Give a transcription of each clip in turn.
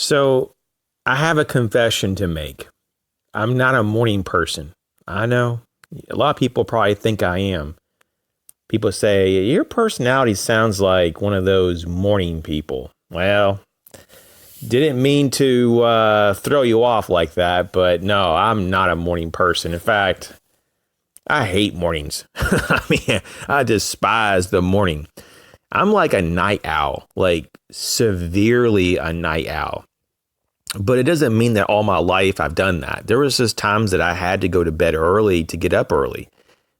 So I have a confession to make. I'm not a morning person. I know a lot of people probably think I am. People say, your personality sounds like one of those morning people. Well, didn't mean to throw you off like that, but no, I'm not a morning person. In fact, I hate mornings. I mean, I despise the morning. I'm like a night owl, like severely a night owl. But it doesn't mean that all my life I've done that. There was just times that I had to go to bed early to get up early.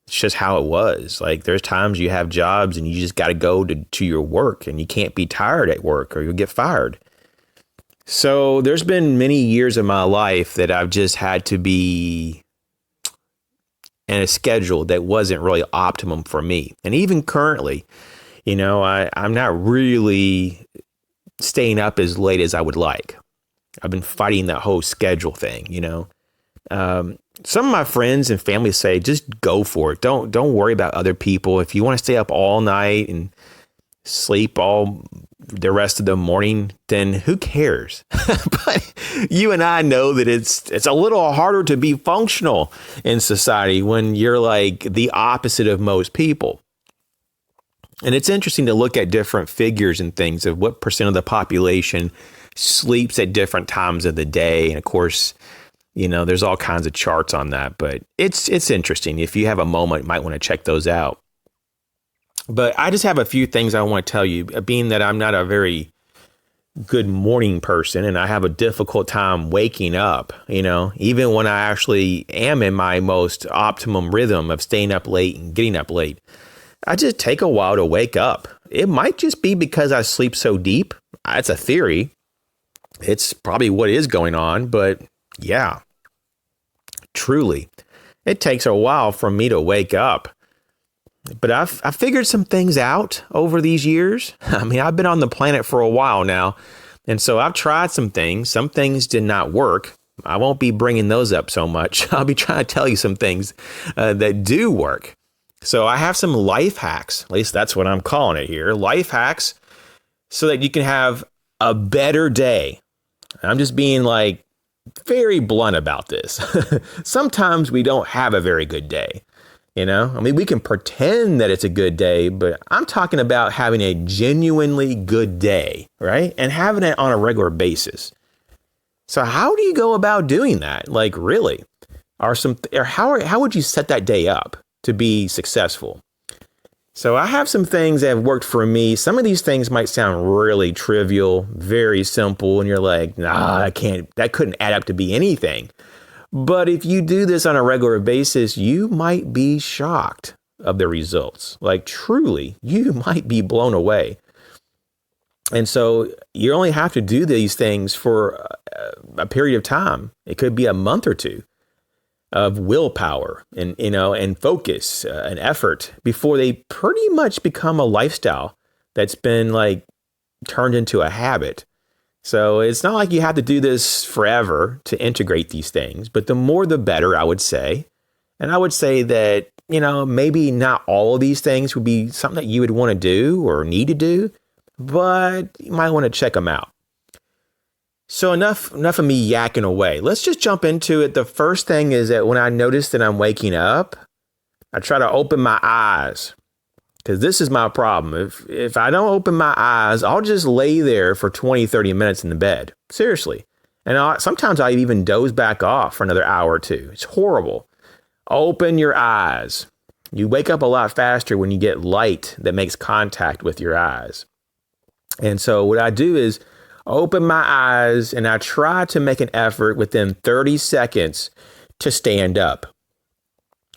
It's just how it was. Like there's times you have jobs and you just got to go to your work and you can't be tired at work or you'll get fired. So there's been many years of my life that I've just had to be in a schedule that wasn't really optimum for me. And even currently, I'm not really staying up as late as I would like. I've been fighting that whole schedule thing, Some of my friends and family say, just go for it. Don't worry about other people. If you want to stay up all night and sleep all the rest of the morning, then who cares? But you and I know that it's a little harder to be functional in society when you're like the opposite of most people. And it's interesting to look at different figures and things of what percent of the population sleeps at different times of the day. And of course, there's all kinds of charts on that, but it's interesting. If you have a moment, you might want to check those out. But I just have a few things I want to tell you, being that I'm not a very good morning person and I have a difficult time waking up, even when I actually am in my most optimum rhythm of staying up late and getting up late. I just take a while to wake up. It might just be because I sleep so deep. It's a theory. It's probably what is going on, but yeah, truly, it takes a while for me to wake up. But I figured some things out over these years. I mean, I've been on the planet for a while now, and so I've tried some things. Some things did not work. I won't be bringing those up so much. I'll be trying to tell you some things that do work. So I have some life hacks, at least that's what I'm calling it here, life hacks, so that you can have a better day. I'm just being like very blunt about this. Sometimes we don't have a very good day. I mean, we can pretend that it's a good day, but I'm talking about having a genuinely good day, right? And having it on a regular basis. So how do you go about doing that? Like, really? How would you set that day up to be successful? So I have some things that have worked for me. Some of these things might sound really trivial, very simple, and you're like, nah, that couldn't add up to be anything. But if you do this on a regular basis, you might be shocked of the results. Like truly, you might be blown away. And so you only have to do these things for a period of time. It could be a month or two of willpower and focus and effort before they pretty much become a lifestyle that's been like turned into a habit. So it's not like you have to do this forever to integrate these things, but the more the better, I would say. And I would say that, maybe not all of these things would be something that you would want to do or need to do, but you might want to check them out. So enough of me yakking away. Let's just jump into it. The first thing is that when I notice that I'm waking up, I try to open my eyes. Because this is my problem. If I don't open my eyes, I'll just lay there for 20, 30 minutes in the bed. Seriously. And sometimes I even doze back off for another hour or two. It's horrible. Open your eyes. You wake up a lot faster when you get light that makes contact with your eyes. And so what I do is open my eyes and I try to make an effort within 30 seconds to stand up.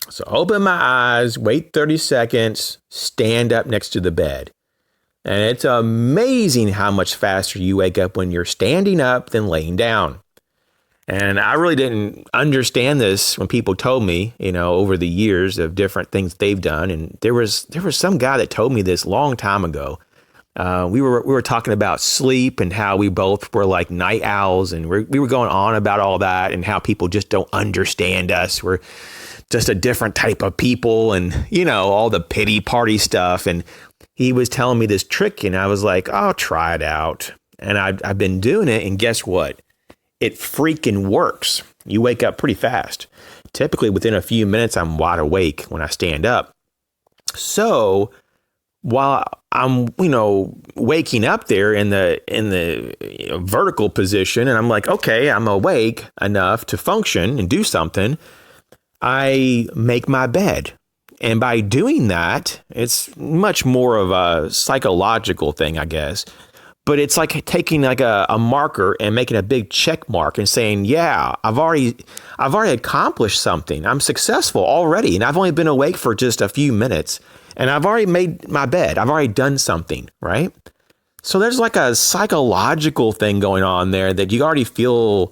So open my eyes, wait 30 seconds, stand up next to the bed. And it's amazing how much faster you wake up when you're standing up than laying down. And I really didn't understand this when people told me, over the years of different things they've done. And there was some guy that told me this long time ago. We were talking about sleep and how we both were like night owls, and we were going on about all that and how people just don't understand us. We're just a different type of people and, all the pity party stuff. And he was telling me this trick and I was like, I'll try it out. And I've been doing it, and guess what? It freaking works. You wake up pretty fast. Typically within a few minutes, I'm wide awake when I stand up. So while I'm, waking up there in the vertical position, and I'm like, okay, I'm awake enough to function and do something, I make my bed. And by doing that, it's much more of a psychological thing, I guess. But it's like taking like a marker and making a big check mark and saying, yeah, I've already accomplished something. I'm successful already. And I've only been awake for just a few minutes. And I've already made my bed. I've already done something, right? So there's like a psychological thing going on there that you already feel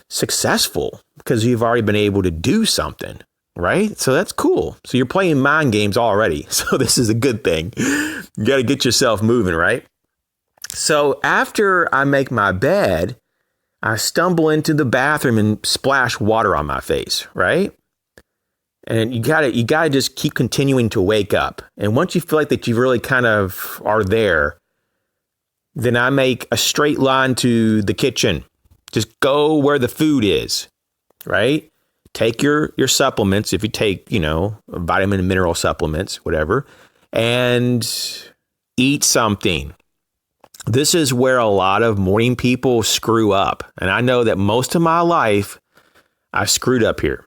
successful because you've already been able to do something, right? So that's cool. So you're playing mind games already. So this is a good thing. You got to get yourself moving, right? So after I make my bed, I stumble into the bathroom and splash water on my face, right? And you gotta just keep continuing to wake up. And once you feel like that you really kind of are there, then I make a straight line to the kitchen. Just go where the food is, right? Take your supplements, if you take, vitamin and mineral supplements, whatever, and eat something. This is where a lot of morning people screw up. And I know that most of my life, I screwed up here.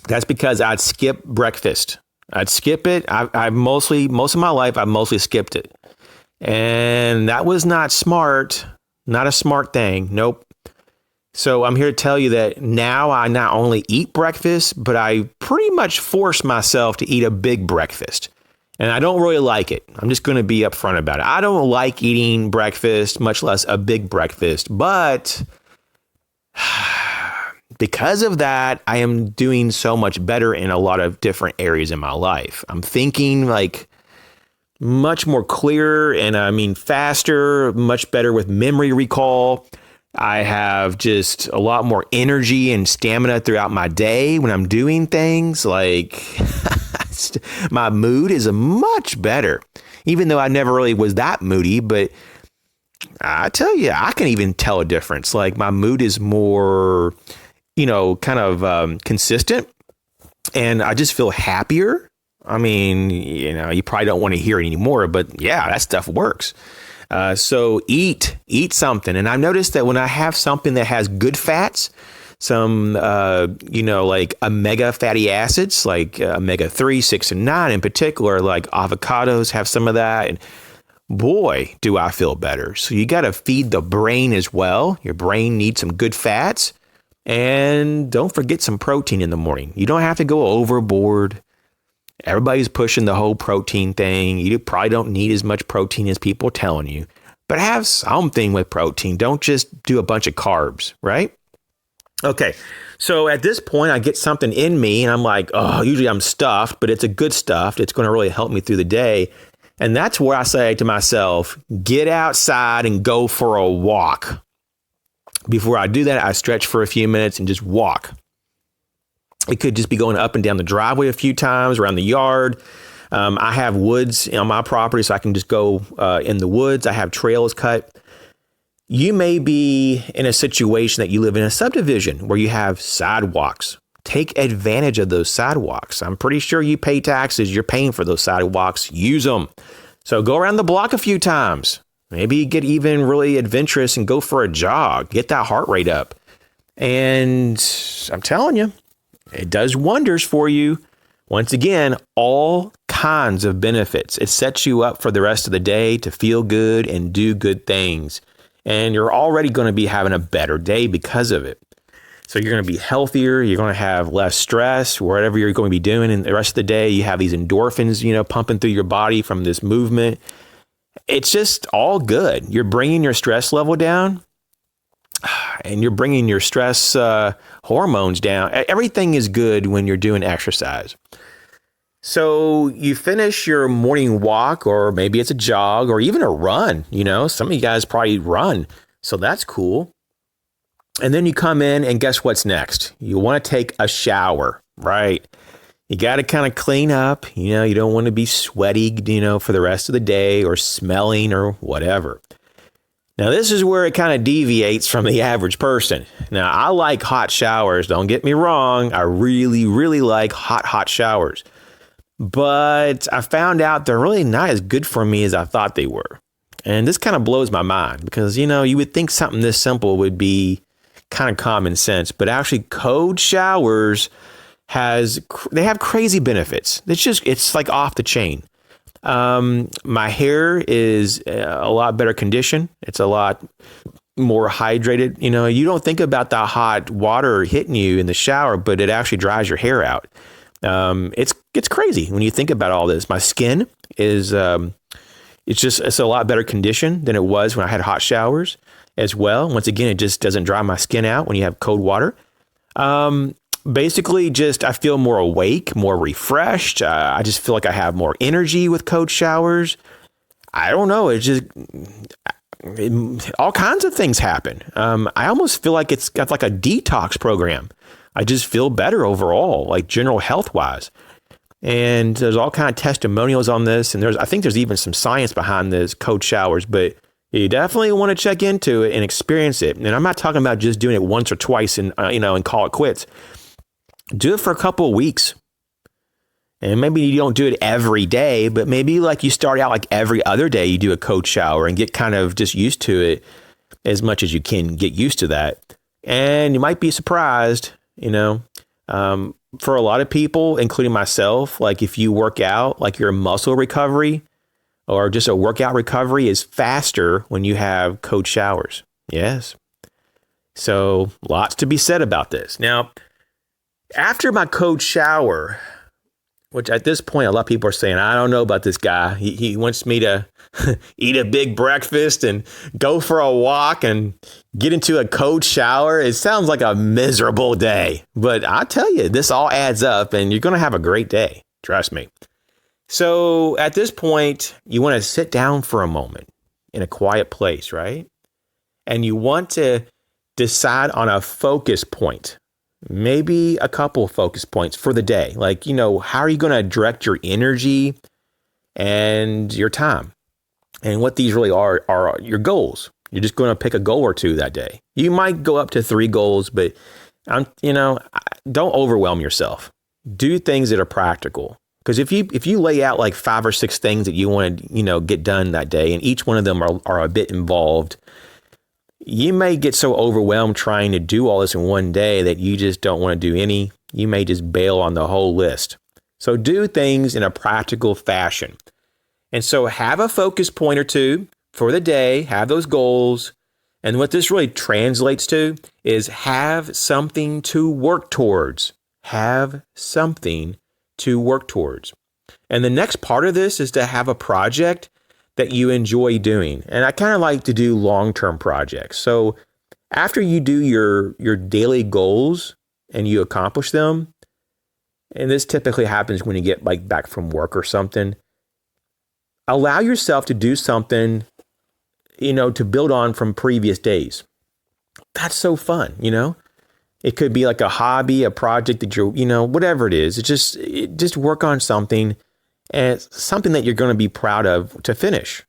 That's because I'd skip breakfast. I'd skip it. Most of my life, I mostly skipped it. And that was not smart. Not a smart thing. Nope. So I'm here to tell you that now I not only eat breakfast, but I pretty much force myself to eat a big breakfast. And I don't really like it. I'm just going to be upfront about it. I don't like eating breakfast, much less a big breakfast. But because of that, I am doing so much better in a lot of different areas in my life. I'm thinking like much more clear and faster, much better with memory recall. I have just a lot more energy and stamina throughout my day when I'm doing things. Like my mood is much better, even though I never really was that moody. But I tell you, I can even tell a difference. Like my mood is more, consistent, and I just feel happier. You probably don't want to hear it anymore, but yeah, that stuff works. So eat something. And I've noticed that when I have something that has good fats, some, like omega fatty acids, like omega-3, 6, and 9 in particular, like avocados have some of that. And boy, do I feel better. So you got to feed the brain as well. Your brain needs some good fats. And don't forget some protein in the morning. You don't have to go overboard. Everybody's pushing the whole protein thing. You probably don't need as much protein as people are telling you, but have something with protein. Don't just do a bunch of carbs, right? Okay. So at this point, I get something in me and I'm like, oh, usually I'm stuffed, but it's a good stuff. It's going to really help me through the day. And that's where I say to myself, get outside and go for a walk. Before I do that, I stretch for a few minutes and just walk. It could just be going up and down the driveway a few times, around the yard. I have woods on my property, so I can just go in the woods. I have trails cut. You may be in a situation that you live in a subdivision where you have sidewalks. Take advantage of those sidewalks. I'm pretty sure you pay taxes. You're paying for those sidewalks. Use them. So go around the block a few times. Maybe get even really adventurous and go for a jog. Get that heart rate up. And I'm telling you, it does wonders for you. Once again, all kinds of benefits. It sets you up for the rest of the day to feel good and do good things. And you're already going to be having a better day because of it. So you're going to be healthier. You're going to have less stress, whatever you're going to be doing. And the rest of the day, you have these endorphins, pumping through your body from this movement. It's just all good. You're bringing your stress level down. And you're bringing your stress hormones down. Everything is good when you're doing exercise. So you finish your morning walk, or maybe it's a jog or even a run. Some of you guys probably run. So that's cool. And then you come in and guess what's next? You want to take a shower, right? You got to kind of clean up. You don't want to be sweaty, for the rest of the day or smelling or whatever. Now, this is where it kind of deviates from the average person. Now, I like hot showers. Don't get me wrong. I really, really like hot showers. But I found out they're really not as good for me as I thought they were. And this kind of blows my mind because, you would think something this simple would be kind of common sense. But actually, cold showers they have crazy benefits. It's like off the chain. My hair is a lot better conditioned. It's a lot more hydrated. You don't think about the hot water hitting you in the shower, but it actually dries your hair out. It's crazy when you think about all this. My skin is, it's a lot better conditioned than it was when I had hot showers as well. Once again, it just doesn't dry my skin out when you have cold water. Basically, I feel more awake, more refreshed. I just feel like I have more energy with cold showers. I don't know. All kinds of things happen. I almost feel like it's got like a detox program. I just feel better overall, like general health wise. And there's all kind of testimonials on this. And I think there's even some science behind this cold showers, but you definitely want to check into it and experience it. And I'm not talking about just doing it once or twice and call it quits. Do it for a couple of weeks. And maybe you don't do it every day, but maybe like you start out like every other day, you do a cold shower and get kind of just used to it as much as you can get used to that. And you might be surprised, for a lot of people, including myself, like if you work out, like your muscle recovery or just a workout recovery is faster when you have cold showers. Yes. So lots to be said about this. Now, after my cold shower, which at this point, a lot of people are saying, I don't know about this guy. He wants me to eat a big breakfast and go for a walk and get into a cold shower. It sounds like a miserable day. But I tell you, this all adds up and you're going to have a great day. Trust me. So at this point, you want to sit down for a moment in a quiet place, right? And you want to decide on a focus point. Maybe a couple of focus points for the day. Like, how are you going to direct your energy and your time? And what these really are your goals. You're just going to pick a goal or two that day. You might go up to 3 goals, but, don't overwhelm yourself. Do things that are practical. Because if you lay out like 5 or 6 things that you want to, get done that day, and each one of them are a bit involved, you may get so overwhelmed trying to do all this in one day that you just don't want to do any. You may just bail on the whole list. So do things in a practical fashion. And so have a focus point or two for the day, have those goals. And what this really translates to is have something to work towards. Have something to work towards. And the next part of this is to have a project that you enjoy doing. And I kind of like to do long-term projects. So after you do your daily goals and you accomplish them, and this typically happens when you get like back from work or something, allow yourself to do something, to build on from previous days. That's so fun, It could be like a hobby, a project that you're, whatever it is. Just work on something and something that you're going to be proud of to finish.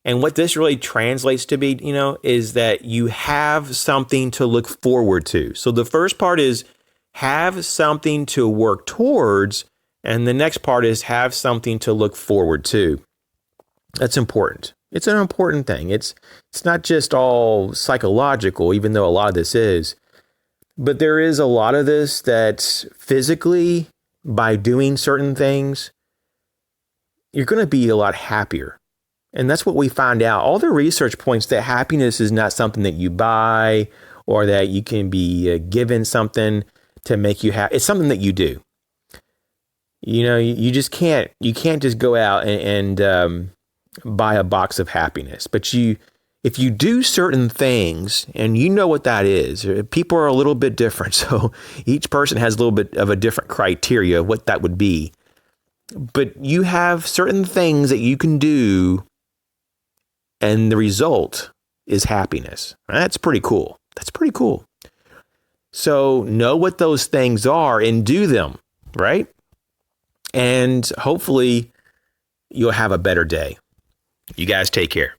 And what this really translates to be, is that you have something to look forward to. So the first part is have something to work towards. And the next part is have something to look forward to. That's important. It's an important thing. It's not just all psychological, even though a lot of this is. But there is a lot of this that physically, by doing certain things, you're going to be a lot happier. And that's what we find out. All the research points that happiness is not something that you buy or that you can be given something to make you happy. It's something that you do. You just can't just go out and buy a box of happiness. But if you do certain things and you know what that is, people are a little bit different. So each person has a little bit of a different criteria of what that would be. But you have certain things that you can do, and the result is happiness. That's pretty cool. So know what those things are and do them, right? And hopefully you'll have a better day. You guys take care.